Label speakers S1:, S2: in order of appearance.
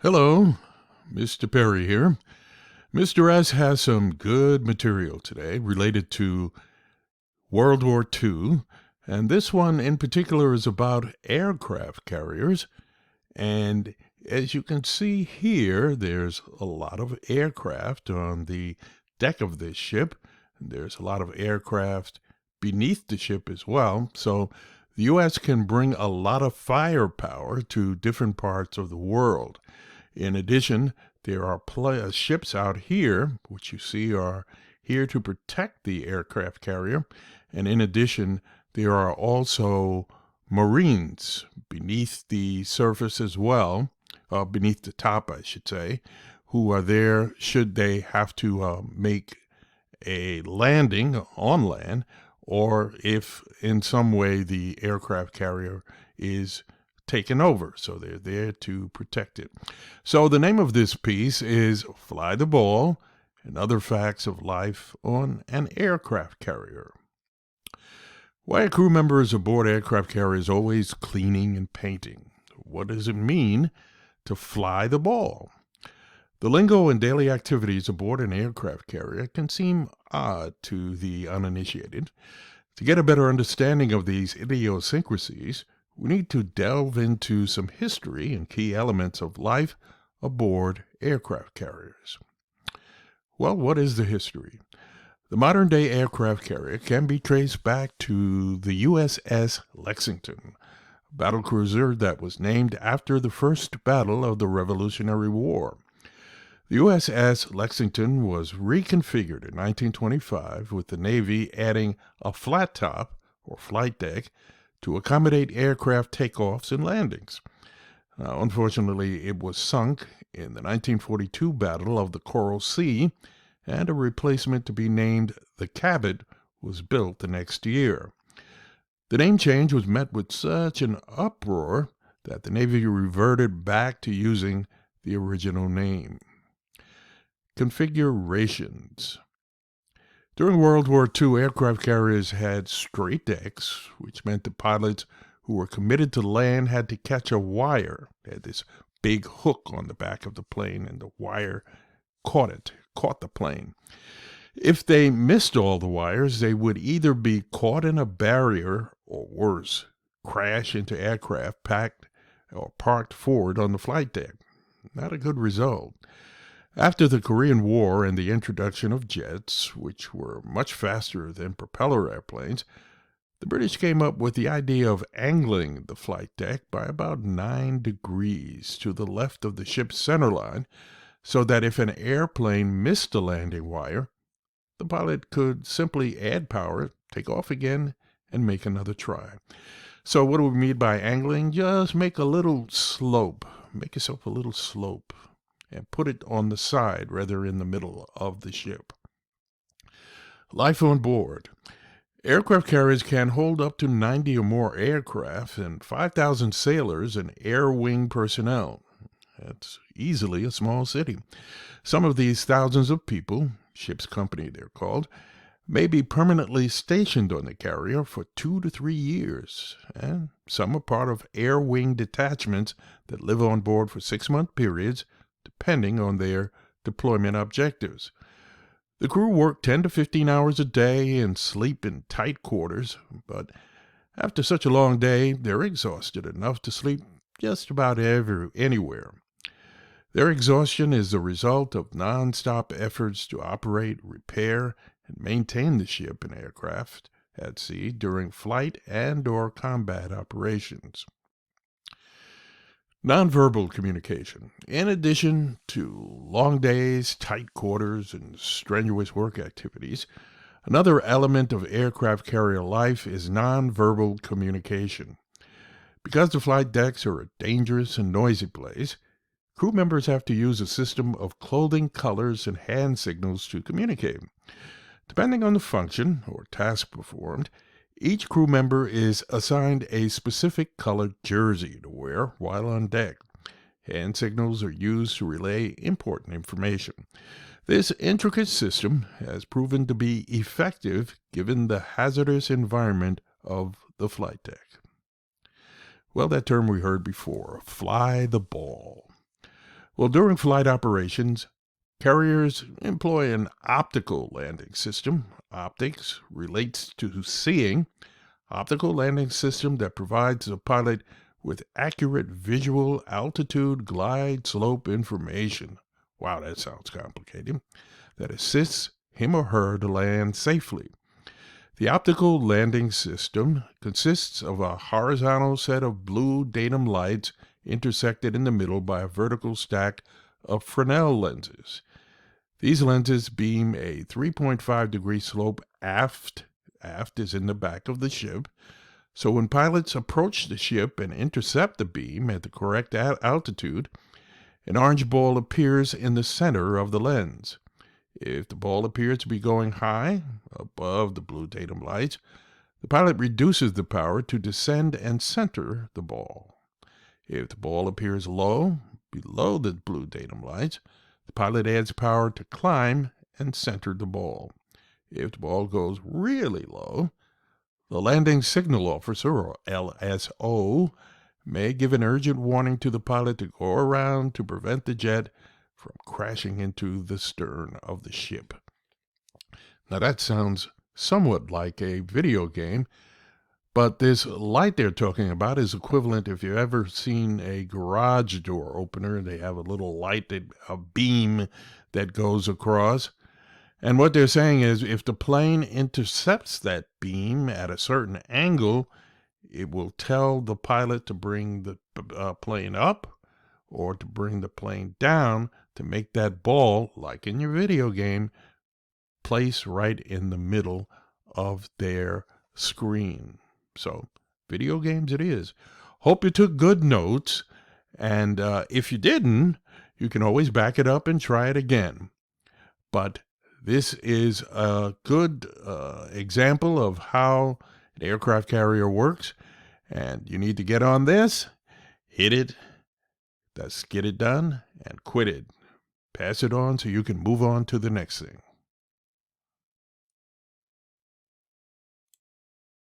S1: Hello, Mr. Perry here. Mr. S has some good material today related to World War II, and this one in particular is about aircraft carriers. And as you can see here, there's a lot of aircraft on the deck of this ship. There's a lot of aircraft beneath the ship as well. So the U.S. can bring a lot of firepower to different parts of the world. In addition, there are ships out here, which you see are here to protect the aircraft carrier. And in addition, there are also Marines beneath the surface as well, beneath the top, I should say, who are there should they have to make a landing on land, or if in some way the aircraft carrier is taken over. So they're there to protect it. So the name of this piece is Fly the Ball and Other Facts of Life on an Aircraft Carrier. Why are crew members aboard aircraft carriers always cleaning and painting? What does it mean to fly the ball? The lingo and daily activities aboard an aircraft carrier can seem odd to the uninitiated. To get a better understanding of these idiosyncrasies, we need to delve into some history and key elements of life aboard aircraft carriers. Well, what is the history? The modern-day aircraft carrier can be traced back to the USS Lexington, a battlecruiser that was named after the first battle of the Revolutionary War. The USS Lexington was reconfigured in 1925 with the Navy adding a flat top, or flight deck, to accommodate aircraft takeoffs and landings. Now, unfortunately, it was sunk in the 1942 Battle of the Coral Sea, and a replacement to be named the Cabot was built the next year. The name change was met with such an uproar that the Navy reverted back to using the original name. Configurations. During World War II, aircraft carriers had straight decks, which meant the pilots who were committed to land had to catch a wire. They had this big hook on the back of the plane, and the wire caught the plane. If they missed all the wires, they would either be caught in a barrier or worse, crash into aircraft parked forward on the flight deck. Not a good result. After the Korean War and the introduction of jets, which were much faster than propeller airplanes, the British came up with the idea of angling the flight deck by about 9 degrees to the left of the ship's centerline, so that if an airplane missed a landing wire, the pilot could simply add power, take off again, and make another try. So what do we mean by angling? Just make a little slope. Make yourself a little slope and put it on the side rather in the middle of the ship. Life on board. Aircraft carriers can hold up to 90 or more aircraft and 5,000 sailors and air wing personnel. That's easily a small city. Some of these thousands of people, ship's company they're called, may be permanently stationed on the carrier for 2 to 3 years, and some are part of air wing detachments that live on board for 6-month periods, depending on their deployment objectives. The crew work 10 to 15 hours a day and sleep in tight quarters, but after such a long day, they're exhausted enough to sleep just about anywhere. Their exhaustion is the result of non-stop efforts to operate, repair, and maintain the ship and aircraft at sea during flight and/or combat operations. Nonverbal communication. In addition to long days, tight quarters, and strenuous work activities, another element of aircraft carrier life is nonverbal communication. Because the flight decks are a dangerous and noisy place, crew members have to use a system of clothing colors and hand signals to communicate. Depending on the function or task performed, each crew member is assigned a specific colored jersey to wear while on deck. Hand signals are used to relay important information. This intricate system has proven to be effective given the hazardous environment of the flight deck. Well, that term we heard before, fly the ball. Well, during flight operations, carriers employ an optical landing system. Optics relates to seeing. Optical landing system that provides the pilot with accurate visual altitude, glide, slope information. Wow, that sounds complicated. That assists him or her to land safely. The optical landing system consists of a horizontal set of blue datum lights intersected in the middle by a vertical stack of Fresnel lenses. These lenses beam a 3.5-degree slope aft. Aft is in the back of the ship. So when pilots approach the ship and intercept the beam at the correct altitude, an orange ball appears in the center of the lens. If the ball appears to be going high, above the blue datum lights, the pilot reduces the power to descend and center the ball. If the ball appears low, below the blue datum lights, the pilot adds power to climb and center the ball. If the ball goes really low, the landing signal officer, or LSO, may give an urgent warning to the pilot to go around to prevent the jet from crashing into the stern of the ship. Now that sounds somewhat like a video game, but this light they're talking about is equivalent if you've ever seen a garage door opener. They have a little light, a beam that goes across. And what they're saying is if the plane intercepts that beam at a certain angle, it will tell the pilot to bring the plane up or to bring the plane down to make that ball, like in your video game, place right in the middle of their screen. So, video games it is. Hope you took good notes, and if you didn't, you can always back it up and try it again. But this is a good example of how an aircraft carrier works, and you need to get on this, hit it, get it done, and quit it. Pass it on so you can move on to the next thing.